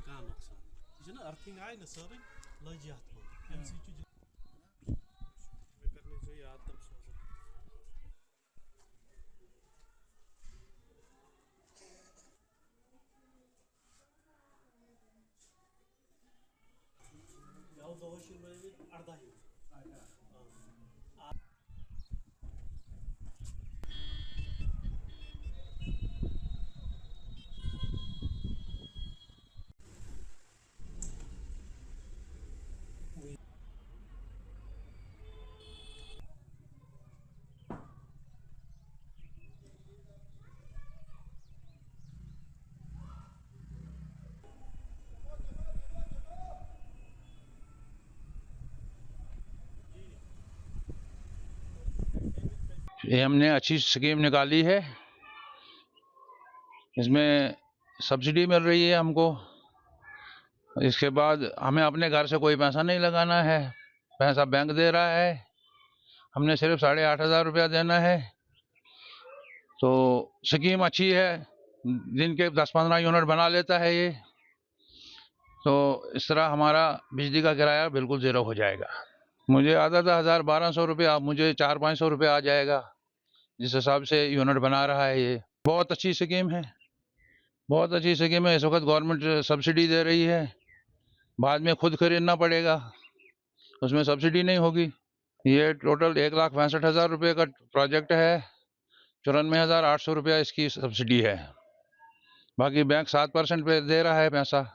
कहाँ नुकसान यह अर्थिंग आए ना सर्विंग लज अत करने याद तब अर्धा ये हमने अच्छी स्कीम निकाली है। इसमें सब्सिडी मिल रही है हमको। इसके बाद हमें अपने घर से कोई पैसा नहीं लगाना है, पैसा बैंक दे रहा है। हमने सिर्फ 8,500 रुपया देना है। तो स्कीम अच्छी है। दिन के 10-15 यूनिट बना लेता है ये। तो इस तरह हमारा बिजली का किराया बिल्कुल ज़ीरो हो जाएगा। मुझे आता था 1,000-1,200 रुपया, मुझे 400-500 रुपया आ जाएगा, जिस हिसाब से यूनिट बना रहा है। ये बहुत अच्छी स्कीम है, बहुत अच्छी स्कीम है। इस वक्त गवर्नमेंट सब्सिडी दे रही है, बाद में खुद खरीदना पड़ेगा, उसमें सब्सिडी नहीं होगी। ये टोटल 1,65,000 रुपये का प्रोजेक्ट है। 94,800 रुपया इसकी सब्सिडी है। बाकी बैंक 7% पे दे रहा है पैसा।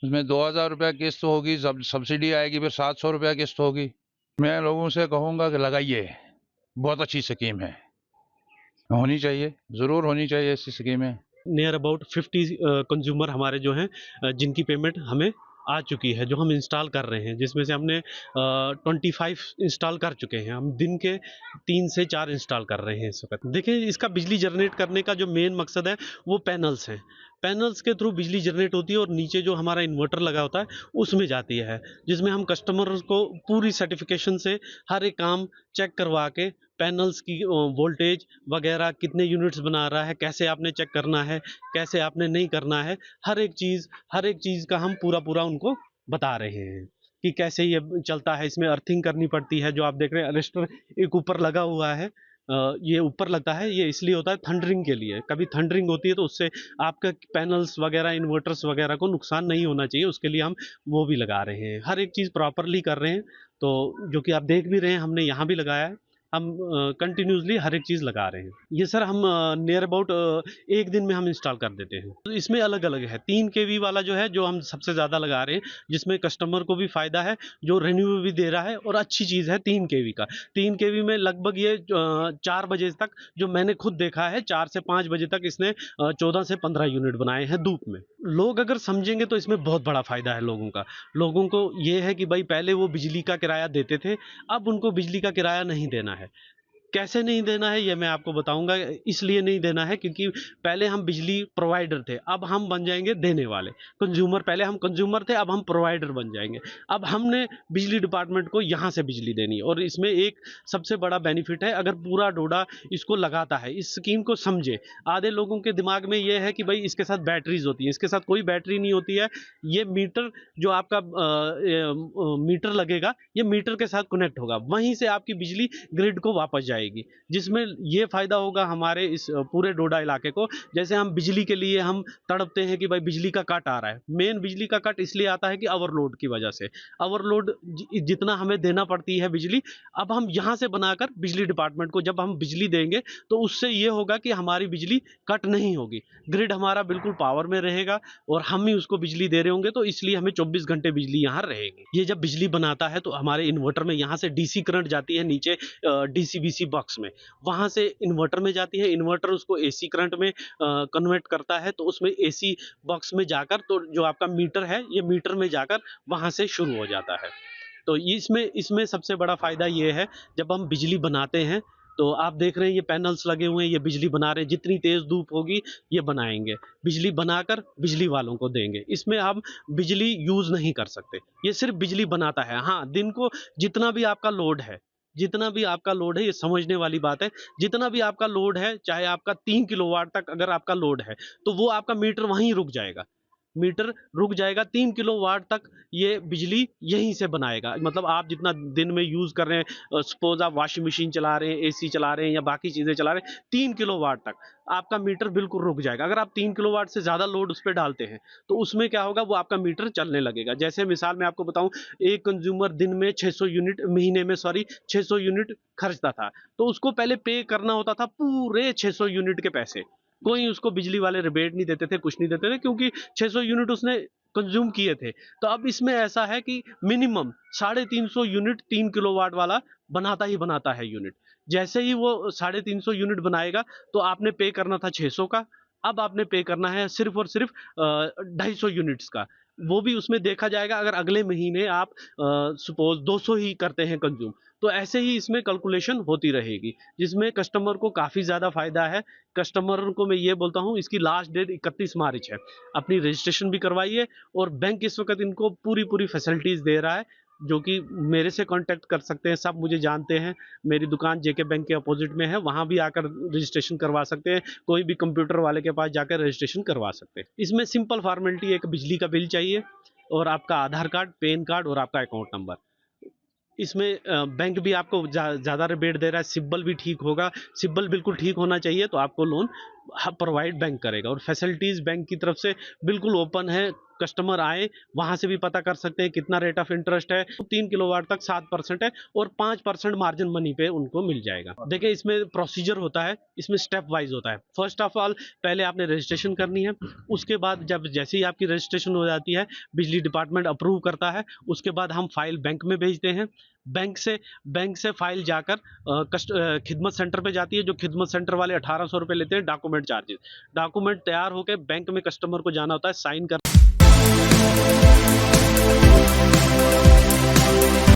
उसमें 2,000 रुपया किस्त होगी, सब्सिडी आएगी, फिर 700 रुपया किस्त होगी। मैं लोगों से कहूँगा कि लगाइए, बहुत अच्छी स्कीम है, होनी चाहिए, ज़रूर होनी चाहिए ऐसी स्कीमें। नियर अबाउट 50 कंज्यूमर हमारे जो हैं जिनकी पेमेंट हमें आ चुकी है, जो हम इंस्टॉल कर रहे हैं, जिसमें से हमने 25 इंस्टॉल कर चुके हैं। हम दिन के 3 से 4 इंस्टॉल कर रहे हैं इस वक्त। देखिए, इसका बिजली जनरेट करने का जो मेन मकसद है वो पैनल्स हैं। पैनल्स के थ्रू बिजली जनरेट होती है और नीचे जो हमारा इन्वर्टर लगा होता है उसमें जाती है, जिसमें हम कस्टमर को पूरी सर्टिफिकेशन से हर एक काम चेक करवा के पैनल्स की वोल्टेज वगैरह, कितने यूनिट्स बना रहा है, कैसे आपने चेक करना है, कैसे आपने नहीं करना है, हर एक चीज़ का हम पूरा उनको बता रहे हैं कि कैसे ये चलता है। इसमें अर्थिंग करनी पड़ती है। जो आप देख रहे हैं अरेस्टर एक ऊपर लगा हुआ है, ये ऊपर लगता है, ये इसलिए होता है थंडरिंग के लिए। कभी थंडरिंग होती है तो उससे आपका पैनल्स वगैरह, इन्वर्टर्स वगैरह को नुकसान नहीं होना चाहिए, उसके लिए हम वो भी लगा रहे हैं। हर एक चीज़ प्रॉपरली कर रहे हैं। तो जो कि आप देख भी रहे हैं, हमने यहाँ भी लगाया है। हम कंटिन्यूसली हर एक चीज़ लगा रहे हैं। ये सर हम नियर अबाउट 1 दिन में हम इंस्टॉल कर देते हैं। तो इसमें अलग-अलग है। 3 केवी वाला जो है, जो हम सबसे ज़्यादा लगा रहे हैं, जिसमें कस्टमर को भी फ़ायदा है, जो रिन्यू भी दे रहा है और अच्छी चीज़ है 3 केवी का। 3 केवी में लगभग ये 4 बजे तक, जो मैंने खुद देखा है, 4 से 5 बजे तक इसने 14 से 15 यूनिट बनाए हैं धूप में। लोग अगर समझेंगे तो इसमें बहुत बड़ा फ़ायदा है लोगों का। लोगों को ये है कि भाई पहले वो बिजली का किराया देते थे, अब उनको बिजली का किराया नहीं देना है। कैसे नहीं देना है ये मैं आपको बताऊंगा। इसलिए नहीं देना है क्योंकि पहले हम बिजली प्रोवाइडर थे, अब हम बन जाएंगे देने वाले। कंज्यूमर, पहले हम कंज्यूमर थे, अब हम प्रोवाइडर बन जाएंगे। अब हमने बिजली डिपार्टमेंट को यहाँ से बिजली देनी है। और इसमें एक सबसे बड़ा बेनिफिट है, अगर पूरा डोडा इसको लगाता है, इस स्कीम को समझे। आधे लोगों के दिमाग में ये है कि भाई इसके साथ बैटरीज होती है, इसके साथ कोई बैटरी नहीं होती है। ये मीटर जो आपका मीटर लगेगा, ये मीटर के साथ कनेक्ट होगा, वहीं से आपकी बिजली ग्रिड को वापस जाएगी, जिसमें ये फायदा होगा हमारे इस पूरे डोडा इलाके को। जैसे हम बिजली के लिए हम तड़पते हैं कि भाई बिजली का कट आ रहा है। मेन बिजली का कट इसलिए आता है कि ओवरलोड की वजह से। ओवरलोड जितना हमें देना पड़ती है बिजली, अब हम यहाँ से बनाकर बिजली डिपार्टमेंट को जब हम बिजली देंगे तो उससे ये होगा कि हमारी बिजली कट नहीं होगी, ग्रिड हमारा बिल्कुल पावर में रहेगा और हम ही उसको बिजली दे रहे होंगे। तो इसलिए हमें 24 घंटे बिजली यहाँ रहेगी। ये जब बिजली बनाता है तो हमारे इन्वर्टर में यहाँ से डीसी करंट जाती है नीचे डीसीबीसी बॉक्स में, वहाँ से इन्वर्टर में जाती है। इन्वर्टर उसको एसी करंट में कन्वर्ट करता है, तो उसमें एसी बॉक्स में जाकर, तो जो आपका मीटर है ये मीटर में जाकर वहाँ से शुरू हो जाता है। तो इसमें इसमें सबसे बड़ा फ़ायदा ये है, जब हम बिजली बनाते हैं, तो आप देख रहे हैं ये पैनल्स लगे हुए हैं, ये बिजली बना रहे हैं, जितनी तेज़ धूप होगी ये बनाएँगे। बिजली बनाकर बिजली वालों को देंगे। इसमें हम बिजली यूज़ नहीं कर सकते, ये सिर्फ़ बिजली बनाता है। हाँ, दिन को जितना भी आपका लोड है, जितना भी आपका लोड है, ये समझने वाली बात है, जितना भी आपका लोड है, चाहे आपका 3 किलोवाट तक अगर आपका लोड है, तो वो आपका मीटर वहीं रुक जाएगा। मीटर रुक जाएगा, 3 किलोवाट तक ये बिजली यहीं से बनाएगा। मतलब आप जितना दिन में यूज़ कर रहे हैं, सपोज़ आप वॉशिंग मशीन चला रहे हैं, एसी चला रहे हैं या बाकी चीज़ें चला रहे हैं, 3 किलोवाट तक आपका मीटर बिल्कुल रुक जाएगा। अगर आप 3 किलोवाट से ज़्यादा लोड उस पे डालते हैं, तो उसमें क्या होगा, वो आपका मीटर चलने लगेगा। जैसे मिसाल मैं आपको बताऊँ, एक कंज़्यूमर दिन में 600 यूनिट, महीने में 600 यूनिट खर्चता था, तो उसको पहले पे करना होता था पूरे 600 यूनिट के पैसे। कोई उसको बिजली वाले रिबेट नहीं देते थे, कुछ नहीं देते थे, क्योंकि 600 यूनिट उसने कंज़्यूम किए थे। तो अब इसमें ऐसा है कि मिनिमम 350 यूनिट 3 किलोवाट वाला बनाता ही बनाता है यूनिट। जैसे ही वो 350 यूनिट बनाएगा, तो आपने पे करना था 600 का, अब आपने पे करना है सिर्फ़ और सिर्फ़ 250 यूनिट्स का। वो भी उसमें देखा जाएगा, अगर अगले महीने आप सपोज़ 200 ही करते हैं कंज़्यूम, तो ऐसे ही इसमें कैलकुलेशन होती रहेगी, जिसमें कस्टमर को काफ़ी ज़्यादा फ़ायदा है। कस्टमर को मैं ये बोलता हूँ, इसकी लास्ट डेट 31 मार्च है। अपनी रजिस्ट्रेशन भी करवाइए, और बैंक इस वक़्त इनको पूरी-पूरी फैसिलिटीज़ दे रहा है, जो कि मेरे से कॉन्टैक्ट कर सकते हैं, सब मुझे जानते हैं। मेरी दुकान जेके बैंक के अपोज़िट में है, वहाँ भी आकर रजिस्ट्रेशन करवा सकते हैं। कोई भी कंप्यूटर वाले के पास जाकर रजिस्ट्रेशन करवा सकते हैं। इसमें सिंपल फ़ॉर्मेलिटी, एक बिजली का बिल चाहिए और आपका आधार कार्ड, पैन कार्ड और आपका अकाउंट नंबर। इसमें बैंक भी आपको ज़्यादा रिबेट दे रहा है, सिबिल भी ठीक होगा। सिबिल बिल्कुल ठीक होना चाहिए, तो आपको लोन प्रोवाइड बैंक करेगा, और फैसिलिटीज़ बैंक की तरफ से बिल्कुल ओपन है। कस्टमर आए, वहाँ से भी पता कर सकते हैं कितना रेट ऑफ इंटरेस्ट है। 3 किलोवाट तक 7% है, और 5% मार्जिन मनी पे उनको मिल जाएगा। देखिए, इसमें प्रोसीजर होता है, इसमें स्टेप वाइज़ होता है। फर्स्ट ऑफ ऑल, पहले आपने रजिस्ट्रेशन करनी है। उसके बाद जब जैसे ही आपकी रजिस्ट्रेशन हो जाती है, बिजली डिपार्टमेंट अप्रूव करता है। उसके बाद हम फाइल बैंक में भेजते हैं। बैंक से फाइल जाकर खिदमत सेंटर पे जाती है, जो खिदमत सेंटर वाले 1800 रुपए लेते हैं डॉक्यूमेंट चार्जेस। डॉक्यूमेंट तैयार होके बैंक में कस्टमर को जाना होता है, साइन कर